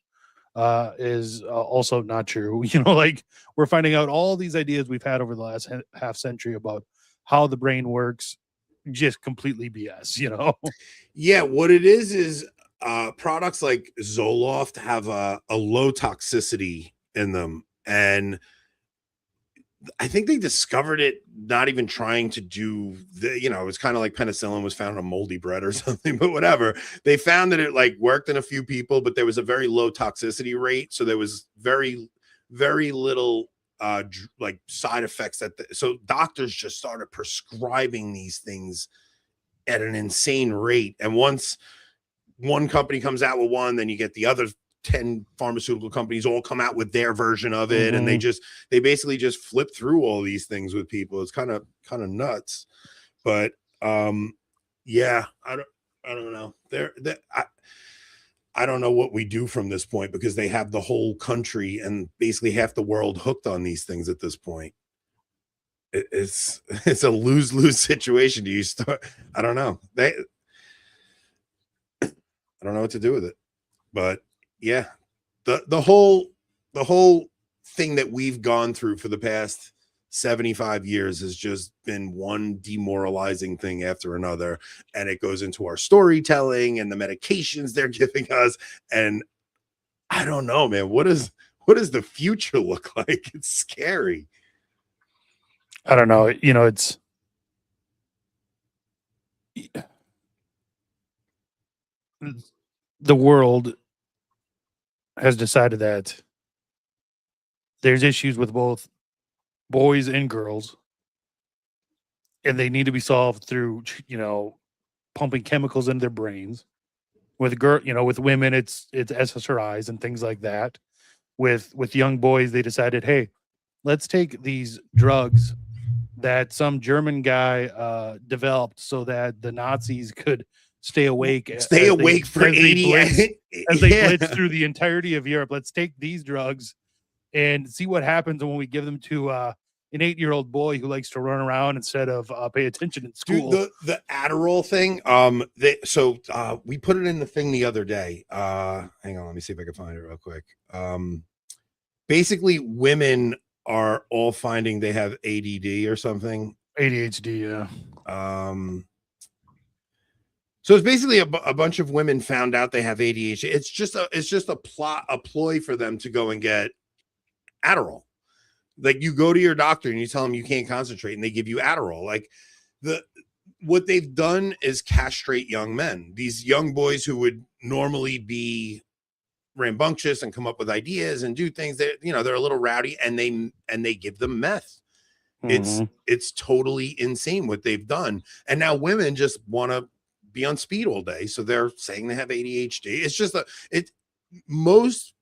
is also not true. Like, we're finding out all these ideas we've had over the last half century about how the brain works, just completely BS, Yeah, what it is products like Zoloft have a low toxicity in them, and I think they discovered it not even trying to do it was kind of like penicillin was found on moldy bread or something, but whatever. They found that it like worked in a few people, but there was a very low toxicity rate. So there was very, very little like side effects so doctors just started prescribing these things at an insane rate. And once one company comes out with one, then you get the other 10 pharmaceutical companies all come out with their version of it, and they basically just flip through all these things with people. It's kind of nuts. But yeah, I don't know. I don't know what we do from this point, because they have the whole country and basically half the world hooked on these things at this point. It's a lose-lose situation. Do you start? I don't know. I don't know what to do with it. But yeah, the whole thing that we've gone through for the past 75 years has just been one demoralizing thing after another, and it goes into our storytelling and the medications they're giving us. And I don't know, man, what does the future look like? It's scary. I don't know. You know, it's the world has decided that there's issues with both boys and girls, and they need to be solved through, you know, pumping chemicals into their brains. With with women, it's SSRIs and things like that. With young boys, they decided, hey, let's take these drugs that some German guy developed so that the Nazis could stay awake for 80 as they blitz through the entirety of Europe. Let's take these drugs and see what happens when we give them to an 8-year-old boy who likes to run around instead of pay attention in school. Dude, the Adderall thing, we put it in the thing the other day. Hang on, let me see if I can find it real quick. Basically, women are all finding they have ADD or something. ADHD, yeah. So it's basically a bunch of women found out they have ADHD. It's just a ploy for them to go and get Adderall. Like, you go to your doctor and you tell them you can't concentrate, and they give you Adderall. Like, what they've done is castrate young men. These young boys who would normally be rambunctious and come up with ideas and do things that, you know, they're a little rowdy, and they give them meth. It's totally insane what they've done. And now women just want to be on speed all day, so they're saying they have ADHD. It's just most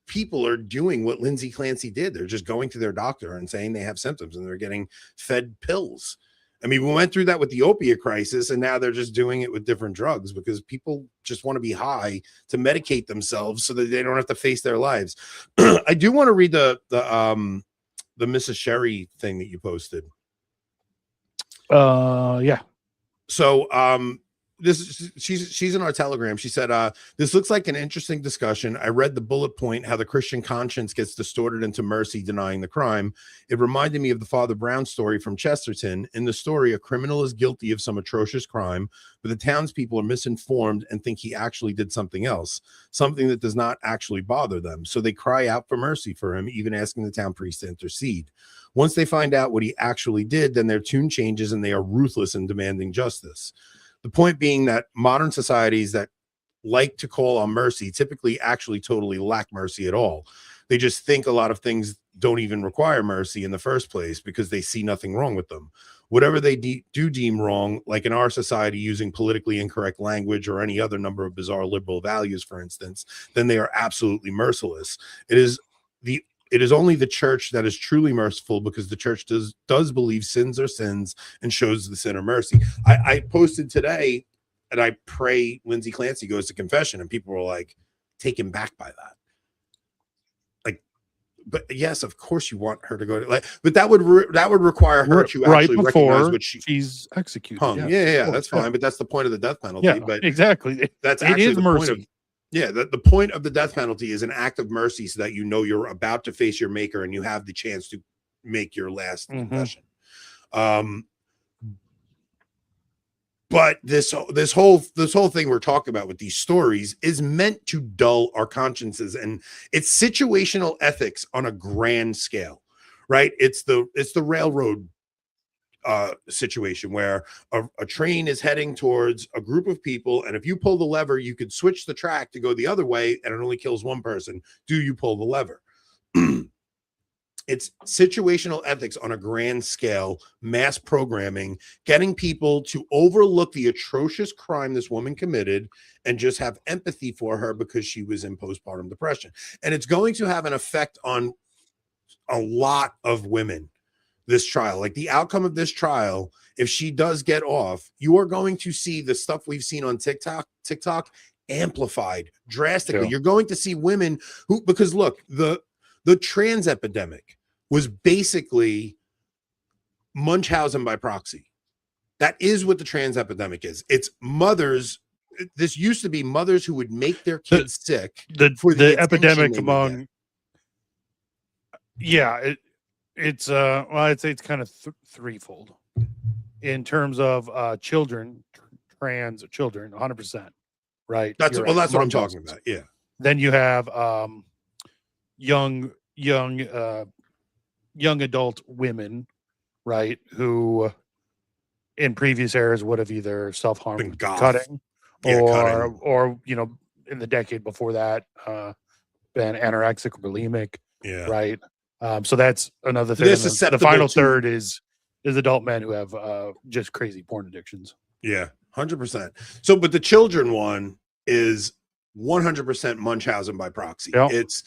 people are doing what Lindsay Clancy did. They're just going to their doctor and saying they have symptoms, and they're getting fed pills. I mean, we went through that with the opiate crisis, and now they're just doing it with different drugs because people just want to be high to medicate themselves so that they don't have to face their lives. I do want to read the Mrs. Sherry thing that you posted. Yeah. So she's in our Telegram. She said, this looks like an interesting discussion. I read the bullet point, how the Christian conscience gets distorted into mercy, denying the crime. It reminded me of the Father Brown story from Chesterton. In the story, a criminal is guilty of some atrocious crime, but the townspeople are misinformed and think he actually did something else, something that does not actually bother them. So they cry out for mercy for him, even asking the town priest to intercede. Once they find out what he actually did, then their tune changes and they are ruthless in demanding justice. The point being that modern societies that like to call on mercy typically actually totally lack mercy at all. They just think a lot of things don't even require mercy in the first place because they see nothing wrong with them. Whatever they do deem wrong, like in our society using politically incorrect language or any other number of bizarre liberal values, for instance, then they are absolutely merciless. It is only the church that is truly merciful, because the church does believe sins are sins and shows the sinner mercy. I posted today, and I pray Lindsay Clancy goes to confession, and people were like taken back by that. Like, but yes, of course you want her to go to, but that would require her to actually recognize what she's executed. Hung. Yeah, that's fine. But that's the point of the death penalty. Yeah, but exactly. That's actually the mercy. Point of, yeah, the point of the death penalty is an act of mercy so that you know you're about to face your maker and you have the chance to make your last confession. But this whole thing we're talking about with these stories is meant to dull our consciences, and it's situational ethics on a grand scale, right? It's the railroad situation where a train is heading towards a group of people, and if you pull the lever, you could switch the track to go the other way, and it only kills one person. Do you pull the lever? It's situational ethics on a grand scale, mass programming, getting people to overlook the atrocious crime this woman committed and just have empathy for her because she was in postpartum depression. And it's going to have an effect on a lot of women, this trial. Like the outcome of this trial, if she does get off, you are going to see the stuff we've seen on TikTok amplified drastically. You're going to see women who, because look, the trans epidemic was basically Munchausen by proxy. That is what the trans epidemic is. It's mothers. This used to be mothers who would make their kids sick. The epidemic among, it's well, I'd say it's kind of threefold in terms of children, trans children, 100%. Right. That's right. That's what I'm talking about. Yeah. Then you have young adult women, right, who in previous eras would have either self-harmed, cutting, or in the decade before that, been anorexic or bulimic. Yeah. Right. So that's another thing. The final third is adult men who have just crazy porn addictions. Yeah, 100%. So, but the children one is 100% Munchausen by proxy. Yep. It's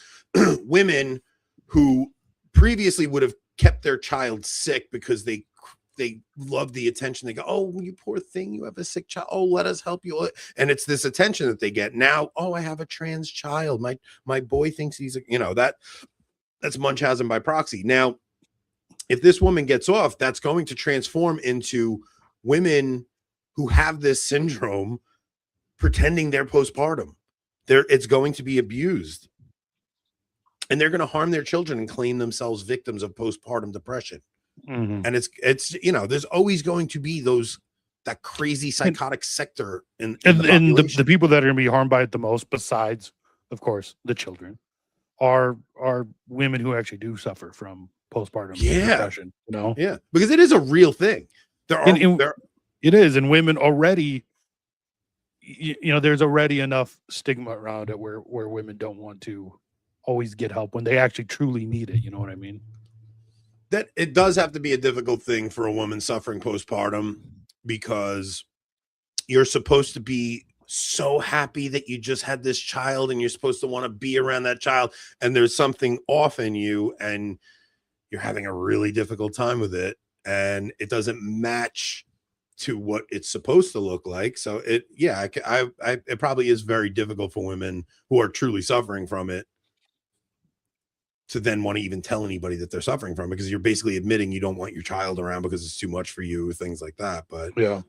women who previously would have kept their child sick because they love the attention. They go, oh, you poor thing, you have a sick child. Oh, let us help you. And it's this attention that they get now. Oh, I have a trans child. My boy thinks he's that's Munchausen by proxy. Now, if this woman gets off, that's going to transform into women who have this syndrome pretending they're postpartum. It's going to be abused. And they're going to harm their children and claim themselves victims of postpartum depression. Mm-hmm. And it's there's always going to be that crazy psychotic sector in the people that are going to be harmed by it the most, besides, of course, the children, are women who actually do suffer from postpartum depression. Yeah, because it is a real thing. It is, and women already, there's already enough stigma around it where women don't want to always get help when they actually truly need it. You know what I mean? That it does have to be a difficult thing for a woman suffering postpartum, because you're supposed to be so happy that you just had this child and you're supposed to want to be around that child, and there's something off in you and you're having a really difficult time with it, and it doesn't match to what it's supposed to look like. So it probably is very difficult for women who are truly suffering from it to then want to even tell anybody that they're suffering from it, because you're basically admitting you don't want your child around because it's too much for you, things like that. But yeah,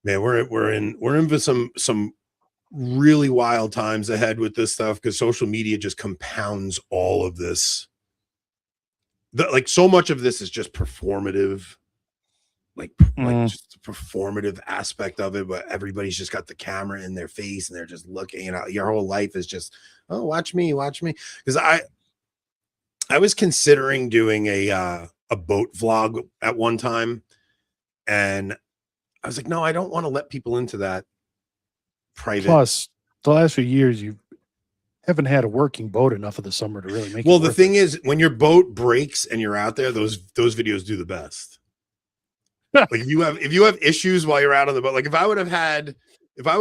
man, we're in for some really wild times ahead with this stuff, because social media just compounds all of this. Like so much of this is just performative, like just the performative aspect of it, but everybody's just got the camera in their face and they're just looking, your whole life is just, oh, watch me. Because I was considering doing a boat vlog at one time, and I was like, no, I don't want to let people into that private. Plus, the last few years, you haven't had a working boat enough of the summer to really make it. Well, the thing is, when your boat breaks and you're out there, those videos do the best. Like if you have issues while you're out on the boat, like if I would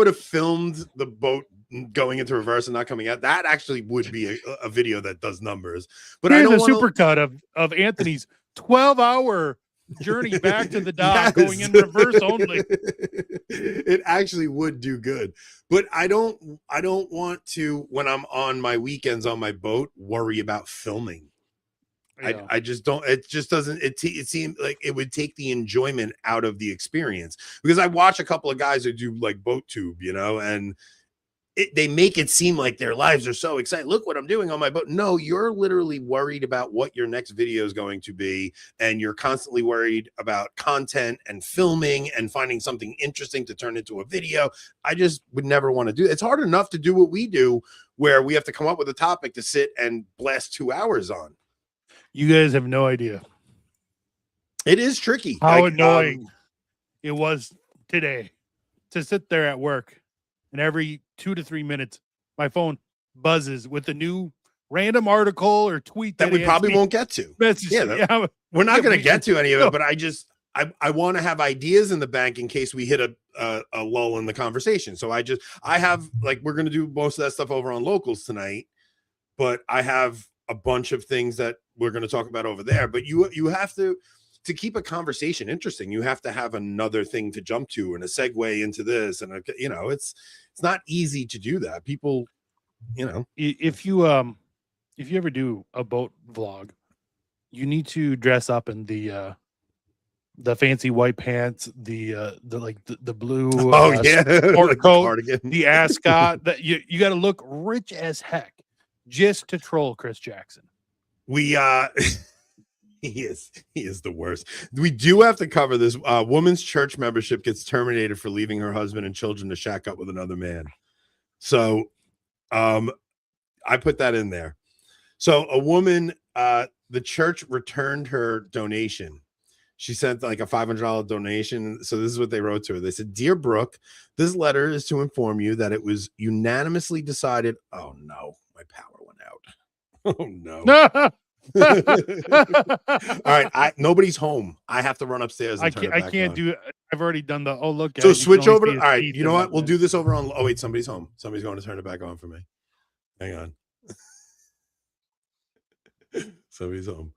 have filmed the boat going into reverse and not coming out, that actually would be a video that does numbers. But here's a supercut of Anthony's 12-hour journey back to the dock, going in reverse only. It actually would do good, but I don't want to, when I'm on my weekends on my boat, worry about filming. Yeah. I just don't. It just doesn't. It seemed like it would take the enjoyment out of the experience, because I watch a couple of guys who do like boat tube, and they make it seem like their lives are so exciting. Look what I'm doing on my boat. No, you're literally worried about what your next video is going to be, and you're constantly worried about content and filming and finding something interesting to turn into a video. I just would never want to do it. It's hard enough to do what we do, where we have to come up with a topic to sit and blast 2 hours on. You guys have no idea. It is tricky. How annoying it was today to sit there at work, and every 2 to 3 minutes, my phone buzzes with a new random article or tweet that we probably won't get to. Message, Yeah, we're not going to get to any of it, but I want to have ideas in the bank in case we hit a lull in the conversation. So I have, like, we're going to do most of that stuff over on Locals tonight, but I have a bunch of things that we're going to talk about over there. But you have to keep a conversation interesting. You have to have another thing to jump to and a segue into this. And, you know, it's not easy to do that. People, you know, if you ever do a boat vlog, you need to dress up in the fancy white pants, the blue sport coat, cardigan. The ascot. That you got to look rich as heck just to troll Chris Jackson. We he is the worst. We do have to cover this. Woman's church membership gets terminated for leaving her husband and children to shack up with another man. So I put that in there. So a woman, the church returned her donation. She sent like a $500 donation. So this is what they wrote to her. They said, "Dear Brooke, this letter is to inform you that it was unanimously decided." Oh no, my power went out. Oh no. All right, nobody's home. I have to run upstairs. And I can't do it. I've already done the look. So switch over to, all right, you know what? We'll do this over on. Oh wait, somebody's home. Somebody's going to turn it back on for me. Hang on. Somebody's home.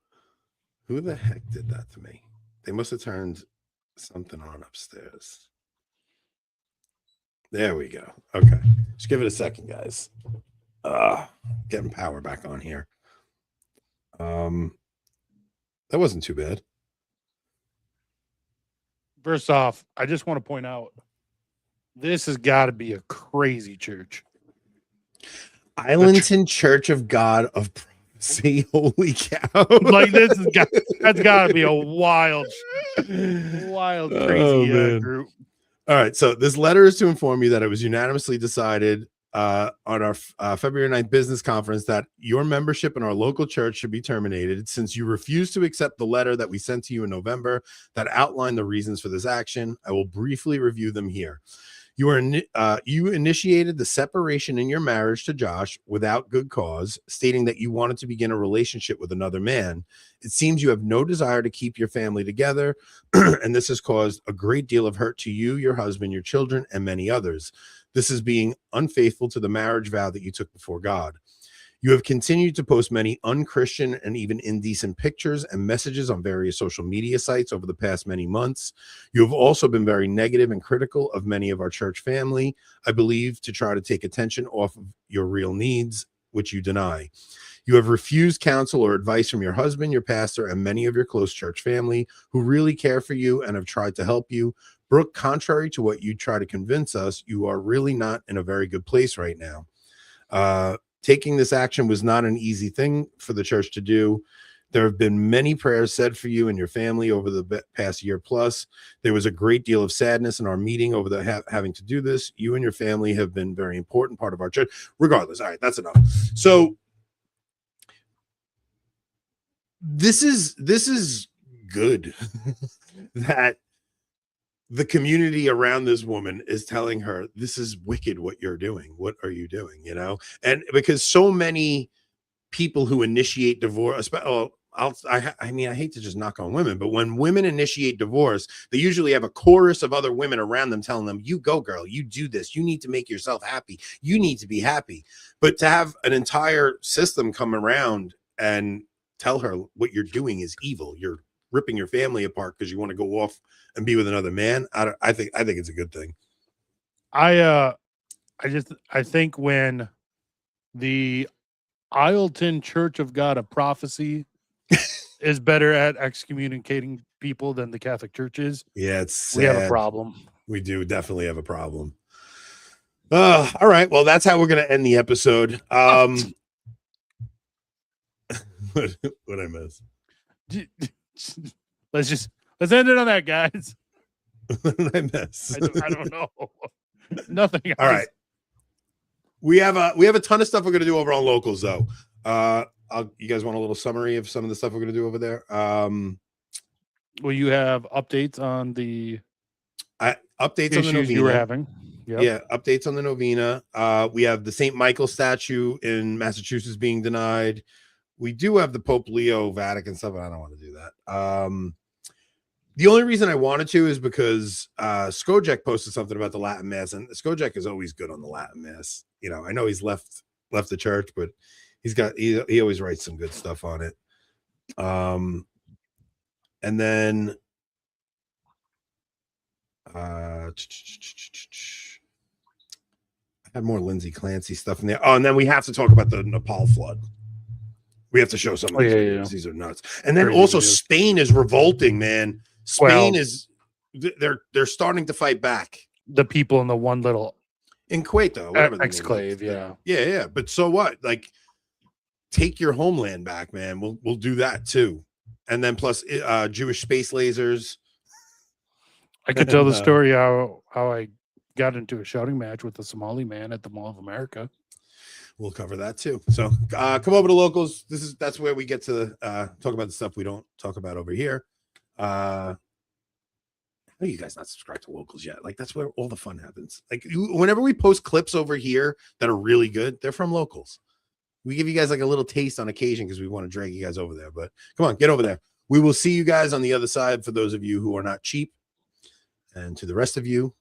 Who the heck did that to me? They must have turned something on upstairs. There we go. Okay. Just give it a second, guys. Getting power back on here. That wasn't too bad. First off, I just want to point out this has got to be a crazy church. Islandton Church of God of Prophecy. Holy cow. Like that's got to be a wild crazy group. All right, so this letter is to inform you that it was unanimously decided on our February 9th business conference that your membership in our local church should be terminated since you refused to accept the letter that we sent to you in November that outlined the reasons for this action. I will briefly review them here. You initiated the separation in your marriage to Josh without good cause, stating that you wanted to begin a relationship with another man. It seems you have no desire to keep your family together, and this has caused a great deal of hurt to you, your husband, your children, and many others. This is being unfaithful to the marriage vow that you took before God. You have continued to post many unchristian and even indecent pictures and messages on various social media sites over the past many months. You have also been very negative and critical of many of our church family, I believe, to try to take attention off of your real needs, which you deny. You have refused counsel or advice from your husband, your pastor, and many of your close church family who really care for you and have tried to help you. Brooke, contrary to what you try to convince us, you are really not in a very good place right now. Taking this action was not an easy thing for the church to do. There have been many prayers said for you and your family over the past year plus. There was a great deal of sadness in our meeting over the having to do this. You and your family have been a very important part of our church. Regardless, all right, that's enough. So this is good that the community around this woman is telling her, this is wicked what you're doing. What are you doing? You know, and because so many people who initiate divorce, I mean, I hate to just knock on women, but when women initiate divorce, they usually have a chorus of other women around them telling them, you go, girl, you do this. You need to make yourself happy. You need to be happy. But to have an entire system come around and tell her what you're doing is evil. You're ripping your family apart because you want to go off and be with another man. I think it's a good thing. I think when the Isleton Church of God of Prophecy is better at excommunicating people than the Catholic Church is. Yeah, it's sad. We have a problem. We do definitely have a problem. All right. Well, that's how we're going to end the episode. What I miss? Let's end it on that, guys. What did I miss? I don't know. Nothing. All right. We have a ton of stuff we're going to do over on Locals, though. You guys want a little summary of some of the stuff we're going to do over there? Well, you have updates on the updates on the issues novena. you were having. Yep. Yeah, updates on the novena. We have the St. Michael statue in Massachusetts being denied. We do have the Pope Leo Vatican stuff, but I don't want to do that. The only reason I wanted to is because Skojek posted something about the Latin Mass, and Skojek is always good on the Latin Mass. You know, I know he's left the church, but he always writes some good stuff on it. And then I had more Lindsay Clancy stuff in there. Oh, and then we have to talk about the Nepal flood. We have to show some of these videos. Yeah. These are nuts. And then Crazy also videos. Spain is revolting, man. Spain is they're starting to fight back. The people in the one little In Kuwait, though, whatever the name is. exclave, yeah. Yeah. But so what? Like, take your homeland back, man. We'll do that too. And then plus Jewish space lasers. I could tell the story how I got into a shouting match with a Somali man at the Mall of America. We'll cover that too. So come over to Locals. That's where we get to talk about the stuff we don't talk about over here. How are you guys not subscribed to Locals yet? Like, that's where all the fun happens. Like, whenever we post clips over here that are really good, they're from Locals. We give you guys like a little taste on occasion because we want to drag you guys over there. But come on, get over there. We will see you guys on the other side for those of you who are not cheap. And to the rest of you,